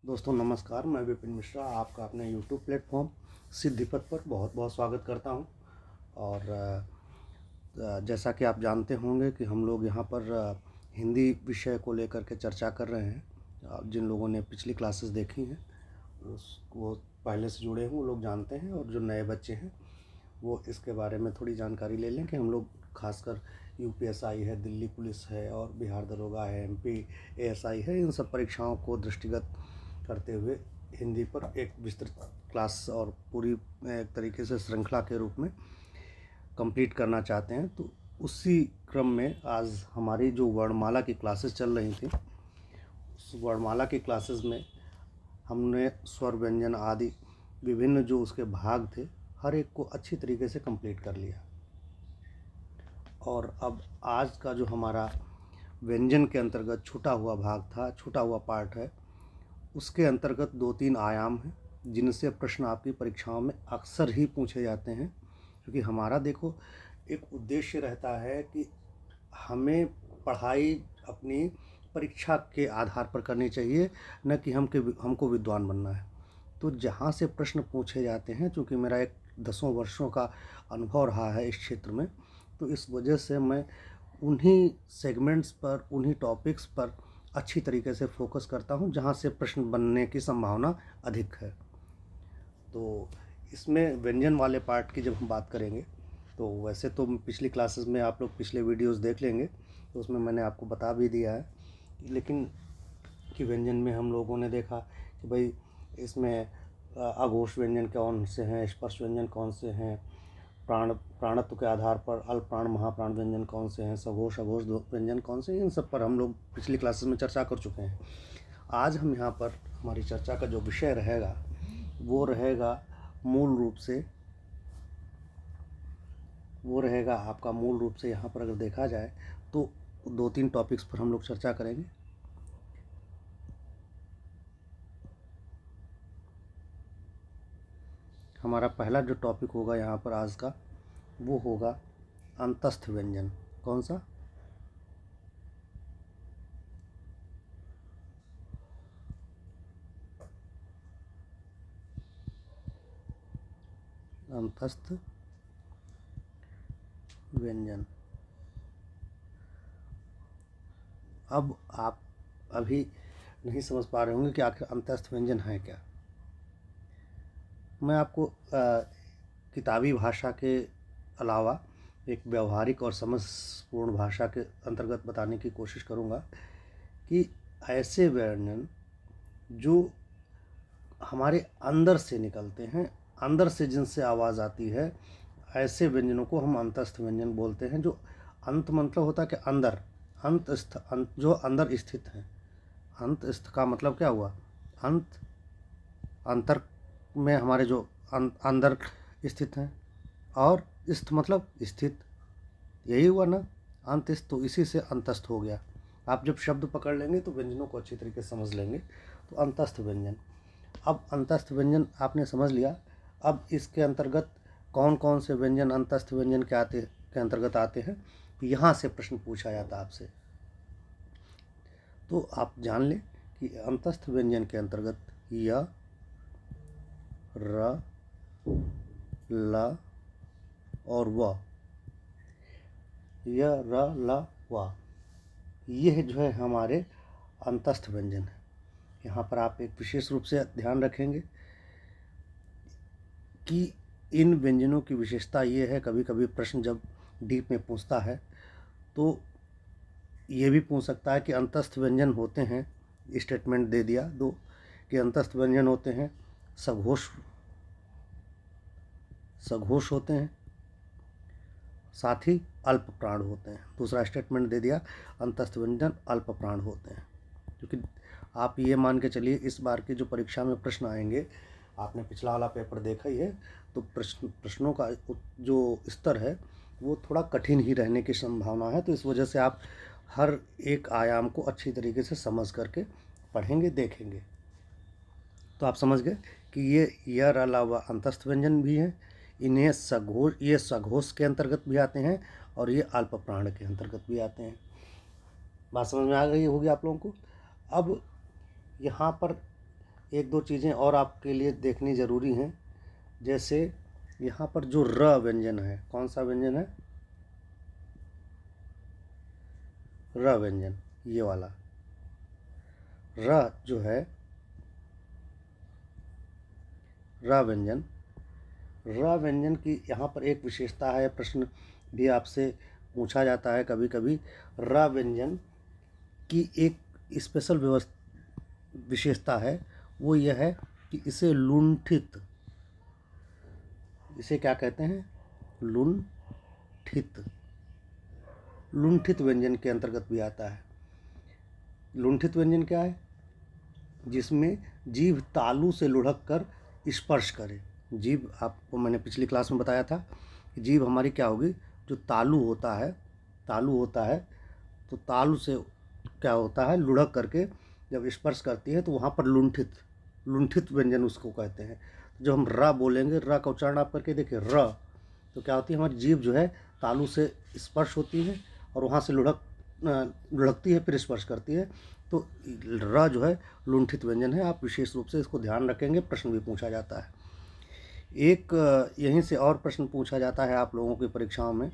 दोस्तों नमस्कार, मैं विपिन मिश्रा आपका अपने यूट्यूब प्लेटफॉर्म सिद्धिपथ पर बहुत बहुत स्वागत करता हूं। और जैसा कि आप जानते होंगे कि हम लोग यहां पर हिंदी विषय को लेकर के चर्चा कर रहे हैं। जिन लोगों ने पिछली क्लासेस देखी हैं वो पहले से जुड़े हैं, वो लोग जानते हैं, और जो नए बच्चे हैं वो इसके बारे में थोड़ी जानकारी ले लें कि हम लोग खासकर यूपीएसआई है, दिल्ली पुलिस है और बिहार दरोगा है, एमपी एएसआई है, इन सब परीक्षाओं को दृष्टिगत करते हुए हिंदी पर एक विस्तृत क्लास और पूरी एक तरीके से श्रृंखला के रूप में कंप्लीट करना चाहते हैं। तो उसी क्रम में आज हमारी जो वर्णमाला की क्लासेस चल रही थी, उस वर्णमाला की क्लासेस में हमने स्वर व्यंजन आदि विभिन्न जो उसके भाग थे हर एक को अच्छी तरीके से कंप्लीट कर लिया। और अब आज का जो हमारा व्यंजन के अंतर्गत छूटा हुआ भाग था, छूटा हुआ पार्ट है, उसके अंतर्गत 2-3 आयाम हैं जिनसे प्रश्न आपकी परीक्षाओं में अक्सर ही पूछे जाते हैं। क्योंकि हमारा देखो एक उद्देश्य रहता है कि हमें पढ़ाई अपनी परीक्षा के आधार पर करनी चाहिए, न कि हमको विद्वान बनना है। तो जहाँ से प्रश्न पूछे जाते हैं, चूँकि मेरा एक 10 वर्षों का अनुभव रहा है इस क्षेत्र में, तो इस वजह से मैं उन्हीं सेगमेंट्स पर, उन्हीं टॉपिक्स पर अच्छी तरीके से फोकस करता हूँ जहाँ से प्रश्न बनने की संभावना अधिक है। तो इसमें व्यंजन वाले पार्ट की जब हम बात करेंगे, तो वैसे तो पिछली क्लासेस में आप लोग पिछले वीडियोस देख लेंगे, तो उसमें मैंने आपको बता भी दिया है। लेकिन कि व्यंजन में हम लोगों ने देखा कि भाई इसमें अघोष व्यंजन कौन से हैं, स्पर्श व्यंजन कौन से हैं, प्राणत्व के आधार पर अल्प प्राण महाप्राण व्यंजन कौन से हैं, सघोष अघोष व्यंजन कौन से हैं, इन सब पर हम लोग पिछली क्लासेस में चर्चा कर चुके हैं। आज हम यहाँ पर हमारी चर्चा का जो विषय रहेगा वो रहेगा आपका मूल रूप से यहाँ पर अगर देखा जाए तो 2-3 टॉपिक्स पर हम लोग चर्चा करेंगे। हमारा पहला जो टॉपिक होगा यहाँ पर आज का, वो होगा अंतस्थ व्यंजन। कौन सा? अंतस्थ व्यंजन। अब आप अभी नहीं समझ पा रहे होंगे कि आखिर अंतस्थ व्यंजन है क्या। मैं आपको किताबी भाषा के अलावा एक व्यवहारिक और समझपूर्ण भाषा के अंतर्गत बताने की कोशिश करूँगा कि ऐसे व्यंजन जो हमारे अंदर से निकलते हैं, अंदर से जिनसे आवाज़ आती है, ऐसे व्यंजनों को हम अंतस्थ व्यंजन बोलते हैं। जो अंत मतलब होता है कि अंदर, जो अंदर स्थित हैं। अंतस्थ का मतलब क्या हुआ? अंत, अंतर में हमारे जो अंदर स्थित हैं, और स्थ मतलब स्थित, यही हुआ ना अंतस्थ। तो इसी से अंतस्थ हो गया। आप जब शब्द पकड़ लेंगे तो व्यंजनों को अच्छी तरीके से समझ लेंगे। तो अंतस्थ व्यंजन, अब अंतस्थ व्यंजन आपने समझ लिया। अब इसके अंतर्गत कौन कौन से व्यंजन अंतस्थ व्यंजन के अंतर्गत आते हैं, यहाँ से प्रश्न पूछा जाता है आपसे। तो आप जान लें कि अंतस्थ व्यंजन के अंतर्गत य, र, ल और व, य, र, ल, व, यह जो है हमारे अंतस्थ व्यंजन है। यहाँ पर आप एक विशेष रूप से ध्यान रखेंगे कि इन व्यंजनों की विशेषता ये है, कभी कभी प्रश्न जब डीप में पूछता है तो ये भी पूछ सकता है कि अंतस्थ व्यंजन होते हैं, स्टेटमेंट दे दिया दो कि अंतस्थ व्यंजन होते हैं, सघोष होते हैं, साथ ही अल्प प्राण होते हैं। दूसरा स्टेटमेंट दे दिया अंतस्थ व्यंजन अल्प प्राण होते हैं। क्योंकि आप ये मान के चलिए इस बार की जो परीक्षा में प्रश्न आएंगे, आपने पिछला वाला पेपर देखा ही है, तो प्रश्नों का जो स्तर है वो थोड़ा कठिन ही रहने की संभावना है। तो इस वजह से आप हर एक आयाम को अच्छी तरीके से समझ करके पढ़ेंगे, देखेंगे। तो आप समझ गए कि ये अलावा अंतस्थ व्यंजन भी हैं। इन्हें सघोष के अंतर्गत भी आते हैं और ये अल्प प्राण के अंतर्गत भी आते हैं। बात समझ में आ गई होगी आप लोगों को। अब यहाँ पर एक दो चीज़ें और आपके लिए देखनी ज़रूरी हैं। जैसे यहाँ पर जो र व्यंजन है, कौन सा व्यंजन है? र व्यंजन, ये वाला र जो है, र व्यंजन, र व्यंजन की यहाँ पर एक विशेषता है, प्रश्न भी आपसे पूछा जाता है कभी कभी। र व्यंजन की एक स्पेशल विशेषता है, वो यह है कि इसे लुंठित, इसे क्या कहते हैं? लुंठित, लुंठित व्यंजन के अंतर्गत भी आता है। लुंठित व्यंजन क्या है? जिसमें जीभ तालू से लुढ़क कर स्पर्श करे। जीभ, आपको मैंने पिछली क्लास में बताया था कि जीभ हमारी क्या होगी, जो तालू होता है, तालू होता है, तो तालू से क्या होता है, लुढ़क करके जब स्पर्श करती है तो वहाँ पर लुंठित, लुंठित व्यंजन उसको कहते हैं। जब हम र बोलेंगे, र का उच्चारण आप करके देखिए, र, तो क्या होती है, हमारी जीभ जो है तालू से स्पर्श होती है और वहाँ से लुढ़कती है, फिर स्पर्श करती है, तो र जो है लुंठित व्यंजन है। आप विशेष रूप से इसको ध्यान रखेंगे, प्रश्न भी पूछा जाता है। एक यहीं से और प्रश्न पूछा जाता है आप लोगों की परीक्षाओं में,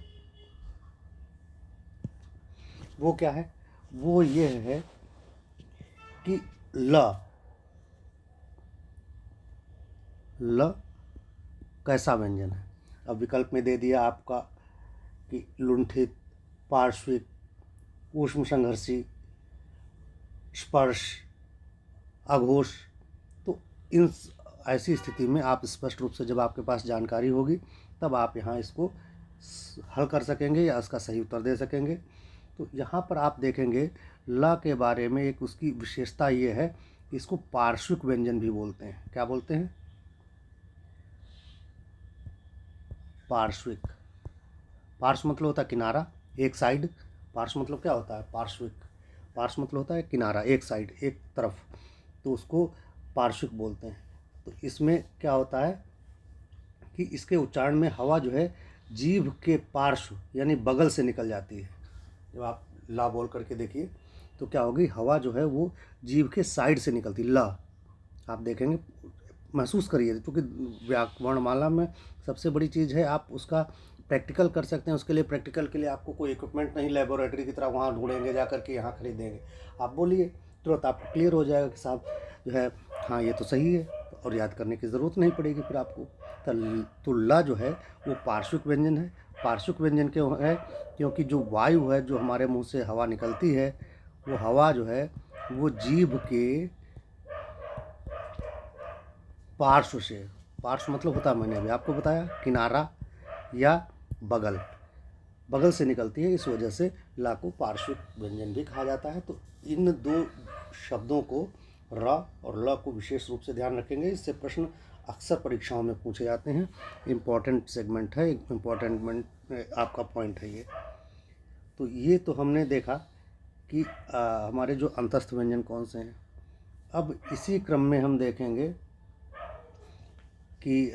वो क्या है? वो ये है कि ल कैसा व्यंजन है। अब विकल्प में दे दिया आपका कि लुंठित, पार्श्विक, ऊष्म संघर्षी, स्पर्श, अघोष। तो इन ऐसी स्थिति में आप स्पष्ट रूप से, जब आपके पास जानकारी होगी, तब आप यहाँ इसको हल कर सकेंगे या इसका सही उत्तर दे सकेंगे। तो यहाँ पर आप देखेंगे ल के बारे में एक उसकी विशेषता ये है कि इसको पार्श्विक व्यंजन भी बोलते हैं। क्या बोलते हैं? पार्श्विक। पार्श्व मतलब होता है किनारा, एक साइड। पार्श्व मतलब क्या होता है? पार्श्विक। पार्श्व मतलब होता है किनारा, एक साइड, एक तरफ, तो उसको पार्श्विक बोलते हैं। तो इसमें क्या होता है कि इसके उच्चारण में हवा जो है जीभ के पार्श्व यानी बगल से निकल जाती है। जब आप ला बोल करके देखिए तो क्या होगी, हवा जो है वो जीभ के साइड से निकलती, ला। आप देखेंगे, महसूस करिए, क्योंकि व्याकरणमाला में सबसे बड़ी चीज़ है, आप उसका प्रैक्टिकल कर सकते हैं। उसके लिए, प्रैक्टिकल के लिए आपको कोई इक्विपमेंट नहीं, लेबोरेटरी की तरह वहाँ ढूंढेंगे जा करके, यहाँ खरीदेंगे। आप बोलिए, तुरंत आपको क्लियर हो जाएगा कि साहब जो है, हाँ ये तो सही है, और याद करने की ज़रूरत नहीं पड़ेगी फिर आपको। तो ला जो है वो पार्श्विक व्यंजन है। पार्श्विक व्यंजन क्यों है? क्योंकि जो वायु है, जो हमारे मुंह से हवा निकलती है, वो हवा जो है वो जीभ के पार्श्व से, पार्श्व मतलब होता है, मैंने अभी आपको बताया, किनारा या बगल, बगल से निकलती है। इस वजह से ला को पार्श्विक व्यंजन भी कहा जाता है। तो इन दो शब्दों को, र और ल को विशेष रूप से ध्यान रखेंगे। इससे प्रश्न अक्सर परीक्षाओं में पूछे जाते हैं। इम्पॉर्टेंट सेगमेंट है, इम्पॉर्टेंट आपका पॉइंट है ये। तो ये तो हमने देखा कि हमारे जो अंतस्थ व्यंजन कौन से हैं। अब इसी क्रम में हम देखेंगे कि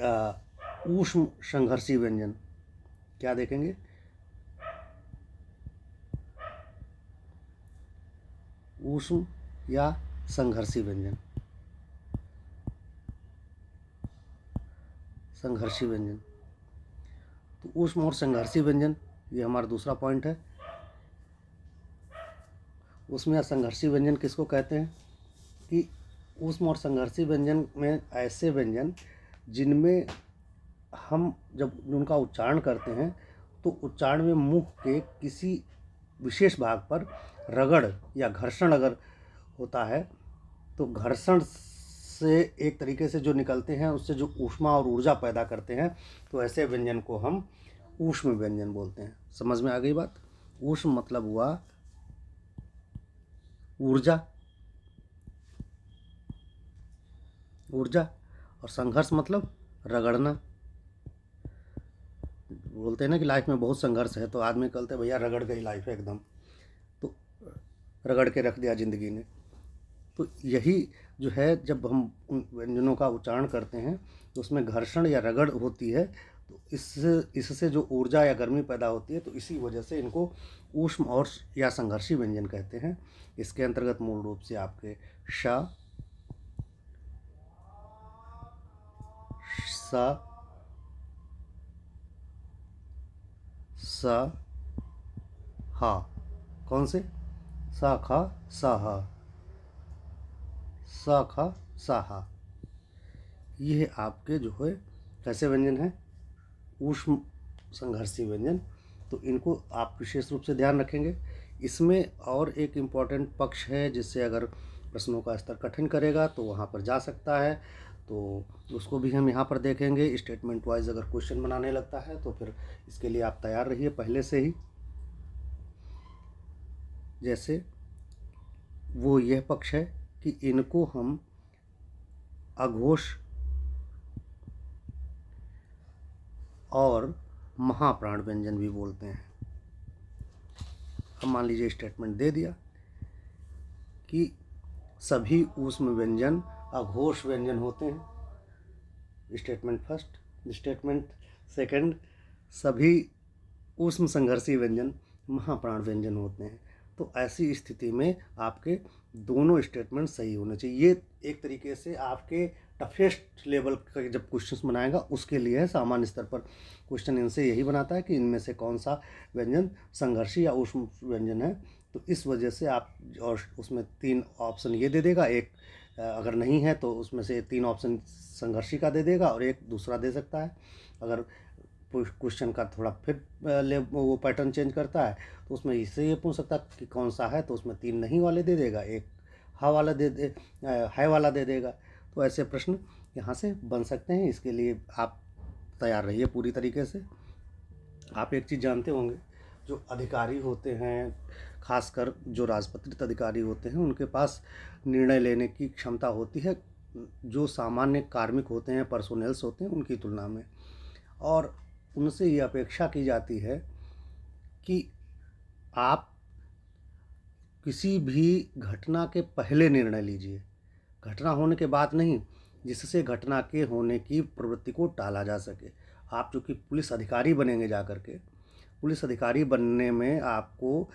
ऊष्म संघर्षी व्यंजन। क्या देखेंगे? ऊष्म या संघर्षी व्यंजन। संघर्षी व्यंजन, तो ऊष्म और संघर्षी व्यंजन, ये हमारा दूसरा पॉइंट है। ऊष्म या संघर्षी व्यंजन किसको कहते हैं? कि ऊष्म और संघर्षी व्यंजन में ऐसे व्यंजन जिनमें हम जब उनका उच्चारण करते हैं तो उच्चारण में मुंह के किसी विशेष भाग पर रगड़ या घर्षण अगर होता है, तो घर्षण से एक तरीके से जो निकलते हैं, उससे जो ऊष्मा और ऊर्जा पैदा करते हैं, तो ऐसे व्यंजन को हम ऊष्म व्यंजन बोलते हैं। समझ में आ गई बात? ऊष्म मतलब हुआ ऊर्जा, ऊर्जा, और संघर्ष मतलब रगड़ना। बोलते हैं ना कि लाइफ में बहुत संघर्ष है, तो आदमी कहते हैं भैया रगड़ गई लाइफ है एकदम, तो रगड़ के रख दिया ज़िंदगी ने। तो यही जो है, जब हम उन व्यंजनों का उच्चारण करते हैं तो उसमें घर्षण या रगड़ होती है, तो इससे जो ऊर्जा या गर्मी पैदा होती है, तो इसी वजह से इनको ऊष्म और या संघर्षी व्यंजन कहते हैं। इसके अंतर्गत मूल रूप से आपके श, सा, सा, हा। कौन से? सा खा सा हा, सा खा सा हा। ये आपके जो है कैसे व्यंजन है? ऊष्म संघर्षी व्यंजन। तो इनको आप विशेष रूप से ध्यान रखेंगे। इसमें और एक इम्पॉर्टेंट पक्ष है जिससे अगर प्रश्नों का स्तर कठिन करेगा तो वहाँ पर जा सकता है, तो उसको भी हम यहाँ पर देखेंगे। स्टेटमेंट वाइज अगर क्वेश्चन बनाने लगता है तो फिर इसके लिए आप तैयार रहिए पहले से ही। जैसे वो यह पक्ष है कि इनको हम अघोष और महाप्राण व्यंजन भी बोलते हैं। अब मान लीजिए स्टेटमेंट दे दिया कि सभी ऊष्म व्यंजन अघोष व्यंजन होते हैं। Statement first. स्टेटमेंट सेकंड, सभी ऊष्म संघर्षी व्यंजन महाप्राण व्यंजन होते हैं। तो ऐसी स्थिति में आपके दोनों स्टेटमेंट सही होने चाहिए। ये एक तरीके से आपके टफेस्ट लेवल का जब क्वेश्चन बनाएगा उसके लिए है। सामान्य स्तर पर क्वेश्चन इनसे यही बनाता है कि इनमें से कौन सा व्यंजन संघर्षी या ऊष्म व्यंजन है। तो इस वजह से आप, और उसमें 3 ऑप्शन ये दे देगा, एक अगर नहीं है तो उसमें से 3 ऑप्शन संघर्षी का दे देगा और एक दूसरा दे सकता है। अगर क्वेश्चन का थोड़ा फिर वो पैटर्न चेंज करता है तो उसमें इससे ये पूछ सकता है कि कौन सा है, तो उसमें 3 नहीं वाले दे देगा, एक हा वाला है वाला दे देगा। तो ऐसे प्रश्न यहाँ से बन सकते हैं। इसके लिए आप तैयार रहिए पूरी तरीके से। आप एक चीज़ जानते होंगे, जो अधिकारी होते हैं, खासकर जो राजपत्रित अधिकारी होते हैं, उनके पास निर्णय लेने की क्षमता होती है जो सामान्य कार्मिक होते हैं, पर्सोनेल्स होते हैं, उनकी तुलना में। और उनसे ये अपेक्षा की जाती है कि आप किसी भी घटना के पहले निर्णय लीजिए, घटना होने के बाद नहीं, जिससे घटना के होने की प्रवृत्ति को टाला जा सके। आप चूँकि पुलिस अधिकारी बनेंगे जाकर के, पुलिस अधिकारी बनने में आपको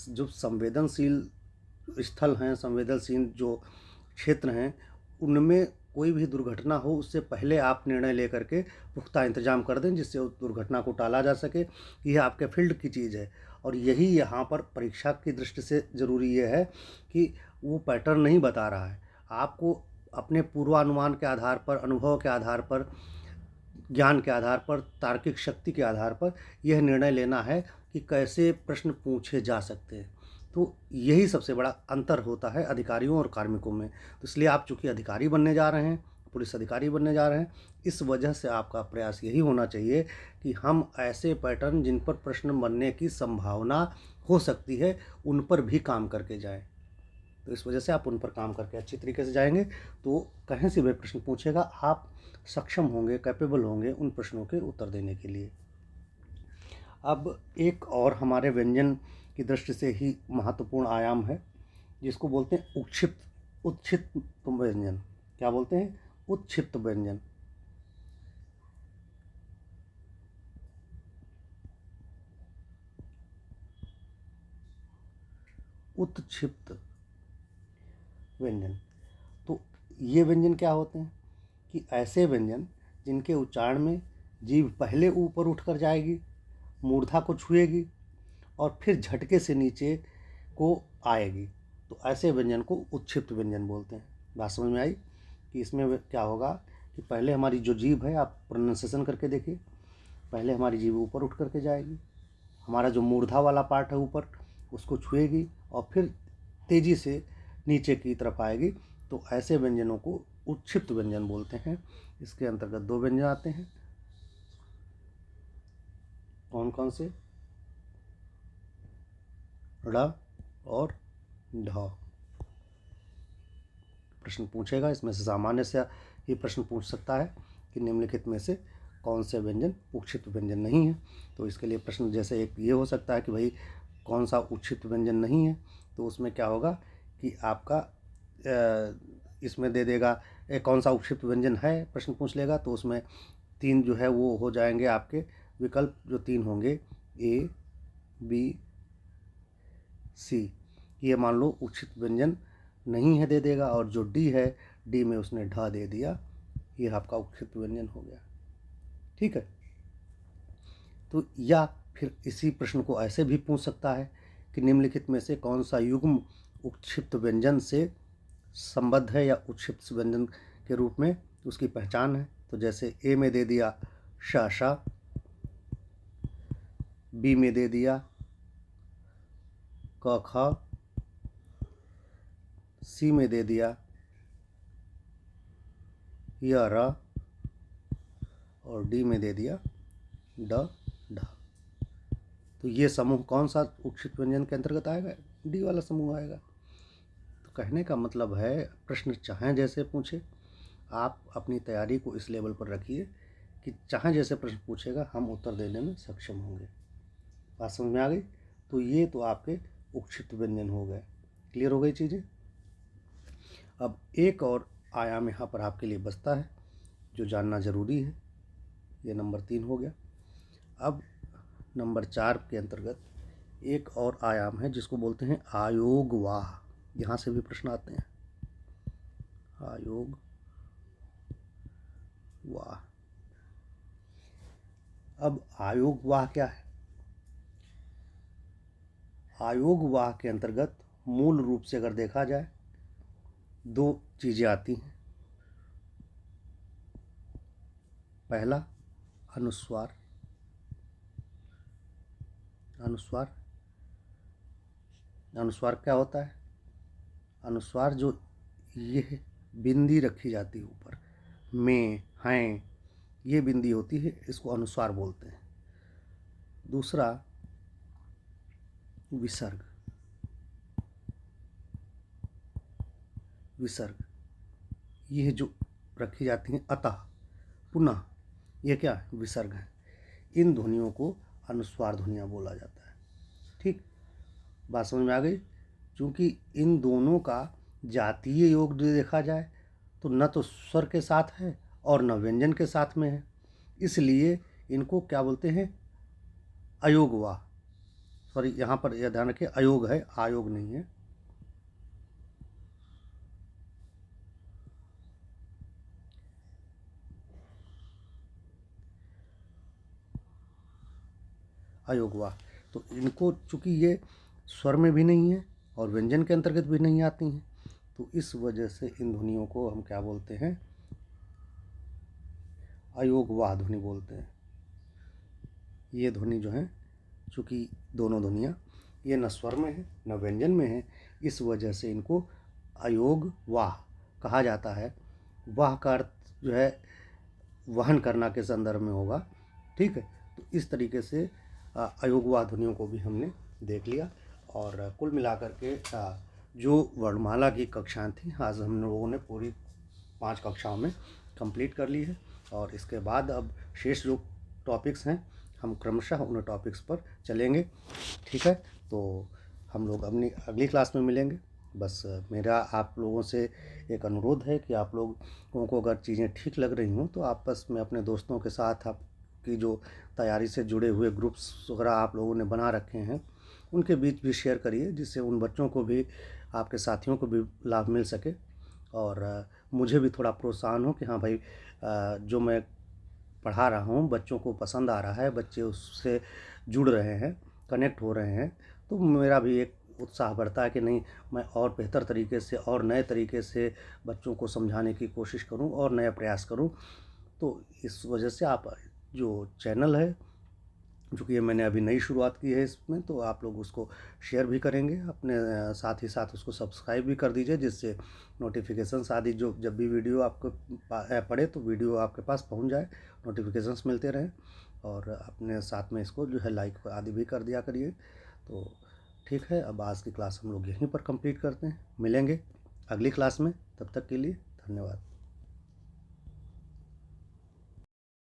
जो संवेदनशील स्थल हैं, संवेदनशील जो क्षेत्र हैं, उनमें कोई भी दुर्घटना हो उससे पहले आप निर्णय लेकर के पुख्ता इंतजाम कर दें जिससे उस दुर्घटना को टाला जा सके। यह आपके फील्ड की चीज़ है। और यही यहाँ पर परीक्षा की दृष्टि से ज़रूरी ये है कि वो पैटर्न नहीं बता रहा है, आपको अपने पूर्वानुमान के आधार पर, अनुभव के आधार पर, ज्ञान के आधार पर, तार्किक शक्ति के आधार पर यह निर्णय लेना है कि कैसे प्रश्न पूछे जा सकते हैं। तो यही सबसे बड़ा अंतर होता है अधिकारियों और कार्मिकों में। तो इसलिए आप चूँकि अधिकारी बनने जा रहे हैं, पुलिस अधिकारी बनने जा रहे हैं, इस वजह से आपका प्रयास यही होना चाहिए कि हम ऐसे पैटर्न जिन पर प्रश्न बनने की संभावना हो सकती है उन पर भी काम करके जाएं। तो इस वजह से आप उन पर काम करके अच्छी तरीके से जाएंगे तो कहीं से भी प्रश्न पूछेगा आप सक्षम होंगे, कैपेबल होंगे उन प्रश्नों के उत्तर देने के लिए। अब एक और हमारे व्यंजन की दृष्टि से ही महत्वपूर्ण आयाम है जिसको बोलते हैं उत्क्षिप्त व्यंजन। क्या बोलते हैं? उत्क्षिप्त व्यंजन। उत्क्षिप्त व्यंजन। तो ये व्यंजन क्या होते हैं कि ऐसे व्यंजन जिनके उच्चारण में जीभ पहले ऊपर उठकर जाएगी, मूर्धा को छुएगी और फिर झटके से नीचे को आएगी, तो ऐसे व्यंजन को उत्क्षिप्त व्यंजन बोलते हैं। बात समझ में आई कि इसमें क्या होगा कि पहले हमारी जो जीभ है, आप प्रोनाउंसिएशन करके देखिए, पहले हमारी जीभ ऊपर उठ करके जाएगी, हमारा जो मूर्धा वाला पार्ट है ऊपर उसको छुएगी और फिर तेज़ी से नीचे की तरफ आएगी। तो ऐसे व्यंजनों को उत्क्षिप्त व्यंजन बोलते हैं। इसके अंतर्गत 2 व्यंजन आते हैं। कौन कौन से? ड़ और ढ। प्रश्न पूछेगा, इसमें से सामान्य से ही प्रश्न पूछ सकता है कि निम्नलिखित में से कौन से व्यंजन उत्क्षिप्त व्यंजन नहीं है। तो इसके लिए प्रश्न जैसे एक ये हो सकता है कि भाई कौन सा उत्क्षिप्त व्यंजन नहीं है, तो उसमें क्या होगा कि आपका इसमें दे देगा कौन सा उत्क्षिप्त व्यंजन है, प्रश्न पूछ लेगा तो उसमें 3 जो है वो हो जाएंगे आपके विकल्प, जो 3 होंगे A, B, C। ये मान लो उत्क्षिप्त व्यंजन नहीं है दे देगा, और जो D है, D में उसने ढ दे दिया, ये आपका उत्क्षिप्त व्यंजन हो गया। ठीक है। तो या फिर इसी प्रश्न को ऐसे भी पूछ सकता है कि निम्नलिखित में से कौन सा युग्म उत्क्षिप्त व्यंजन से संबद्ध है या उत्क्षिप्त व्यंजन के रूप में उसकी पहचान है। तो जैसे ए में दे दिया श, बी में दे दिया क ख, सी में दे दिया य र, और डी में दे दिया ड ढ। तो ये समूह कौन सा उत्क्षिप्त व्यंजन के अंतर्गत आएगा? डी वाला समूह आएगा। तो कहने का मतलब है प्रश्न चाहे जैसे पूछे, आप अपनी तैयारी को इस लेवल पर रखिए कि चाहे जैसे प्रश्न पूछेगा हम उत्तर देने में सक्षम होंगे। बात समझ में आ गई? तो ये तो आपके उत्क्षिप्त व्यंजन हो गए। क्लियर हो गई चीज़ें? अब एक और आयाम यहाँ पर आपके लिए बचता है जो जानना ज़रूरी है। ये नंबर 3 हो गया। अब नंबर 4 के अंतर्गत एक और आयाम है जिसको बोलते हैं आयोगवाह। यहाँ से भी प्रश्न आते हैं। आयोगवाह। अब आयोगवाह क्या है? आयोगवाह के अंतर्गत मूल रूप से अगर देखा जाए 2 चीज़ें आती हैं। पहला अनुस्वार। अनुस्वार क्या होता है? अनुस्वार जो ये बिंदी रखी जाती है ऊपर, में, हैं, ये बिंदी होती है, इसको अनुस्वार बोलते हैं। दूसरा विसर्ग। विसर्ग ये जो रखी जाती हैं अतः, पुनः, ये क्या है? विसर्ग है। इन ध्वनियों को अनुस्वार ध्वनियाँ बोला जाता है। ठीक, बात समझ में आ गई? क्योंकि इन दोनों का जातीय योग देखा जाए तो न तो स्वर के साथ है और न व्यंजन के साथ में है, इसलिए इनको क्या बोलते हैं? अयोगवाह। सॉरी, यहाँ पर यह ध्यान रखिए अयोग है, आयोग नहीं है। अयोगवाह। तो इनको चूँकि ये स्वर में भी नहीं है और व्यंजन के अंतर्गत भी नहीं आती हैं, तो इस वजह से इन ध्वनियों को हम क्या बोलते हैं? अयोगवाह ध्वनि बोलते हैं। ये ध्वनि जो है, चूँकि दोनों ध्वनियाँ ये न स्वर में है न व्यंजन में है, इस वजह से इनको अयोगवाह कहा जाता है। वाह का अर्थ जो है वहन करना के संदर्भ में होगा। ठीक है, तो इस तरीके से अयोगवाह ध्वनियों को भी हमने देख लिया। और कुल मिलाकर के जो वर्णमाला की कक्षाएं थी आज हम लोगों ने पूरी 5 कक्षाओं में कंप्लीट कर ली है। और इसके बाद अब शेष जो टॉपिक्स हैं हम क्रमशः उन टॉपिक्स पर चलेंगे। ठीक है, तो हम लोग अपनी अगली क्लास में मिलेंगे। बस मेरा आप लोगों से एक अनुरोध है कि आप लोगों को अगर चीज़ें ठीक लग रही हों तो आपस में अपने दोस्तों के साथ आपकी जो तैयारी से जुड़े हुए ग्रुप्स वगैरह आप लोगों ने बना रखे हैं उनके बीच भी शेयर करिए, जिससे उन बच्चों को भी, आपके साथियों को भी लाभ मिल सके और मुझे भी थोड़ा प्रोत्साहन हो कि हाँ भाई, जो मैं पढ़ा रहा हूँ बच्चों को पसंद आ रहा है, बच्चे उससे जुड़ रहे हैं, कनेक्ट हो रहे हैं, तो मेरा भी एक उत्साह बढ़ता है कि नहीं, मैं और बेहतर तरीके से और नए तरीके से बच्चों को समझाने की कोशिश करूं और नया प्रयास करूं। तो इस वजह से आप जो चैनल है, चूँकि ये मैंने अभी नई शुरुआत की है इसमें, तो आप लोग उसको शेयर भी करेंगे अपने साथ ही साथ उसको सब्सक्राइब भी कर दीजिए, जिससे नोटिफिकेशंस आदि जो जब भी वीडियो आपको पड़े तो वीडियो आपके पास पहुंच जाए, नोटिफिकेशंस मिलते रहें। और अपने साथ में इसको जो है लाइक आदि भी कर दिया करिए। तो ठीक है, अब आज की क्लास हम लोग यहीं पर कंप्लीट करते हैं। मिलेंगे अगली क्लास में, तब तक के लिए धन्यवाद।